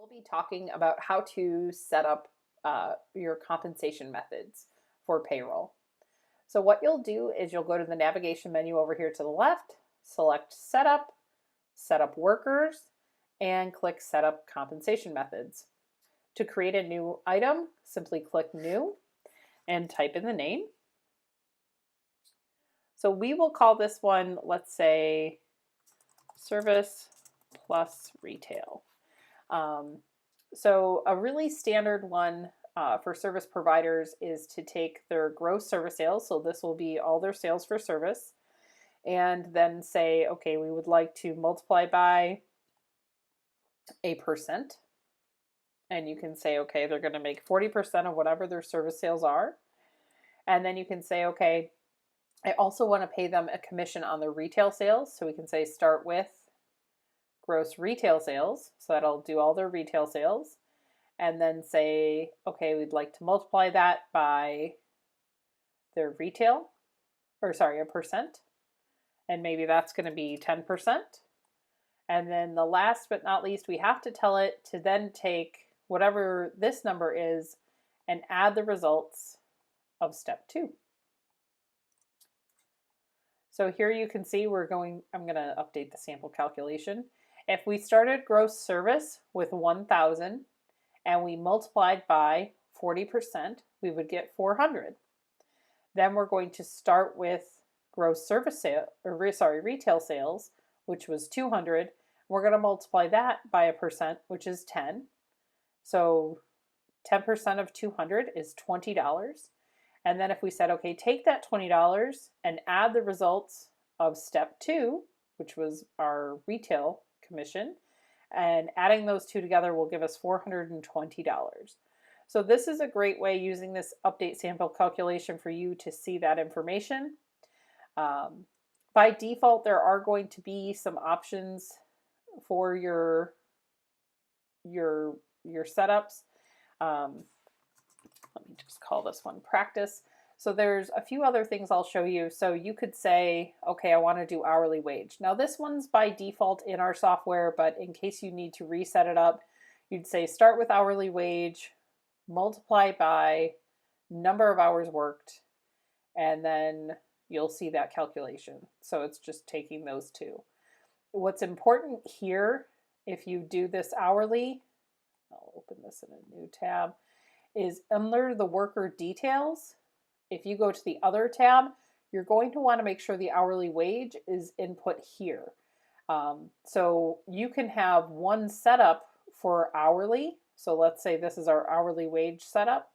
We'll be talking about how to set up your compensation methods for payroll. So what you'll do is you'll go to the navigation menu over here to the left, select Setup, Setup Workers, and click Setup Compensation Methods. To create a new item, simply click New and type in the name. So we will call this one, let's say, Service plus Retail. So a really standard one for service providers is to take their gross service sales, so this will be all their sales for service, and then say, okay, we would like to multiply by a percent, and you can say, okay, they're going to make 40% of whatever their service sales are, and then you can say, okay, I also want to pay them a commission on their retail sales, so we can say start with gross retail sales, so that'll do all their retail sales, and then say, okay, we'd like to multiply that by their retail, or sorry, a percent, and maybe that's going to be 10%. And then the last but not least, we have to tell it to then take whatever this number is and add the results of step 2. So here you can see I'm going to update the sample calculation. If we started gross service with 1,000 and we multiplied by 40%, we would get 400. Then we're going to start with gross service retail sales, which was 200. We're going to multiply that by a percent, which is 10. So 10% of 200 is $20. And then if we said, okay, take that $20 and add the results of step 2, which was our retail commission, and adding those two together will give us $420. So this is a great way, using this update sample calculation, for you to see that information. By default, there are going to be some options for your setups. Let me just call this one practice. So there's a few other things I'll show you. So you could say, okay, I want to do hourly wage. Now this one's by default in our software, but in case you need to reset it up, you'd say start with hourly wage, multiply by number of hours worked, and then you'll see that calculation. So it's just taking those two. What's important here, if you do this hourly, I'll open this in a new tab, is under the worker details. If you go to the other tab, you're going to want to make sure the hourly wage is input here. So you can have one setup for hourly. So let's say this is our hourly wage setup.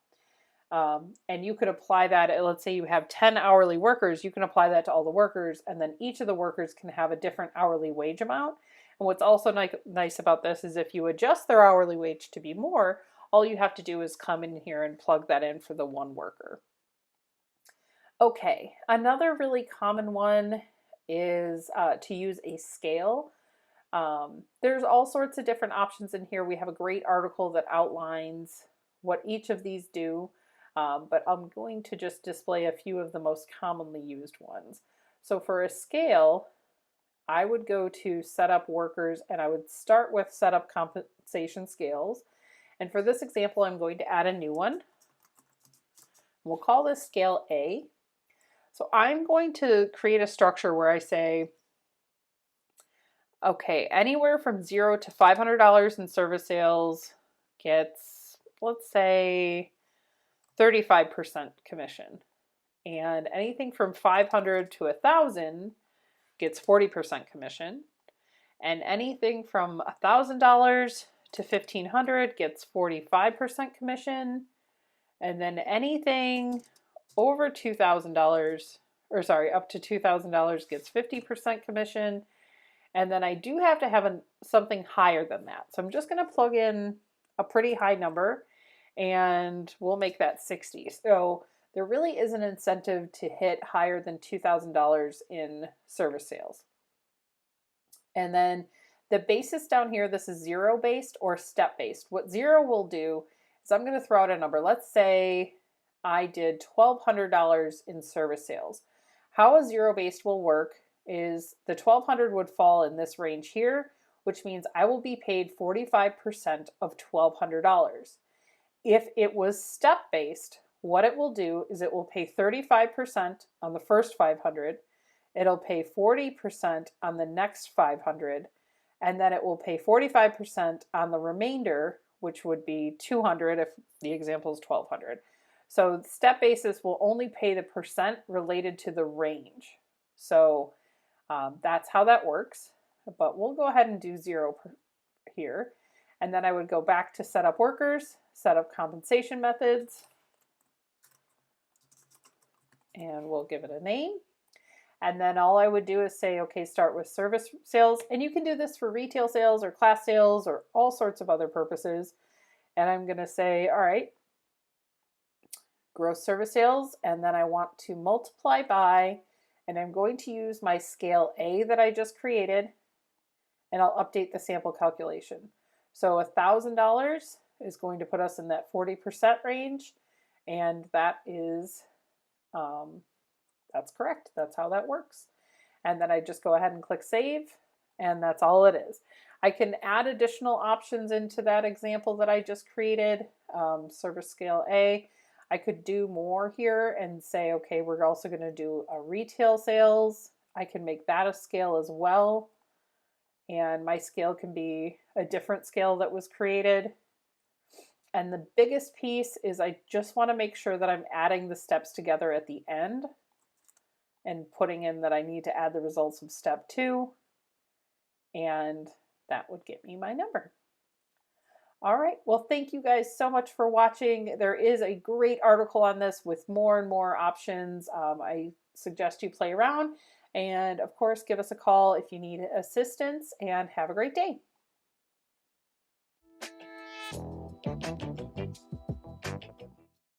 And you could apply that, let's say you have 10 hourly workers, you can apply that to all the workers, and then each of the workers can have a different hourly wage amount. And what's also nice about this is if you adjust their hourly wage to be more, all you have to do is come in here and plug that in for the one worker. Okay, another really common one is to use a scale. There's all sorts of different options in here. We have a great article that outlines what each of these do, but I'm going to just display a few of the most commonly used ones. So for a scale, I would go to Setup Workers and I would start with Setup Compensation Scales. And for this example, I'm going to add a new one. We'll call this Scale A. So I'm going to create a structure where I say, okay, anywhere from $0 to $500 in service sales gets, let's say, 35% commission. And anything from 500 to 1,000 gets 40% commission. And anything from $1,000 to 1,500 gets 45% commission. And then anything over $2,000, or sorry, up to $2,000 gets 50% commission. And then I do have to have something higher than that. So I'm just going to plug in a pretty high number and we'll make that 60. So there really is an incentive to hit higher than $2,000 in service sales. And then the basis down here, this is zero based or step based. What zero will do is I'm going to throw out a number. Let's say I did $1,200 in service sales. How a zero based will work is the 1,200 would fall in this range here, which means I will be paid 45% of $1,200. If it was step-based, what it will do is it will pay 35% on the first 500, it'll pay 40% on the next 500, and then it will pay 45% on the remainder, which would be 200 if the example is 1,200. So step basis will only pay the percent related to the range. So that's how that works. But we'll go ahead and do 0 here. And then I would go back to set up workers, set up compensation methods, and we'll give it a name. And then all I would do is say, okay, start with service sales. And you can do this for retail sales or class sales or all sorts of other purposes. And I'm going to say, all right, gross service sales. And then I want to multiply by, and I'm going to use my scale A that I just created, and I'll update the sample calculation. So $1,000 is going to put us in that 40% range. And that is, that's correct. That's how that works. And then I just go ahead and click save, and that's all it is. I can add additional options into that example that I just created, service scale A. I could do more here and say, okay, we're also going to do a retail sales. I can make that a scale as well. And my scale can be a different scale that was created. And the biggest piece is I just want to make sure that I'm adding the steps together at the end and putting in that I need to add the results of step 2. And that would get me my number. All right, well, thank you guys so much for watching. There is a great article on this with more and more options. I suggest you play around, and of course, give us a call if you need assistance, and have a great day.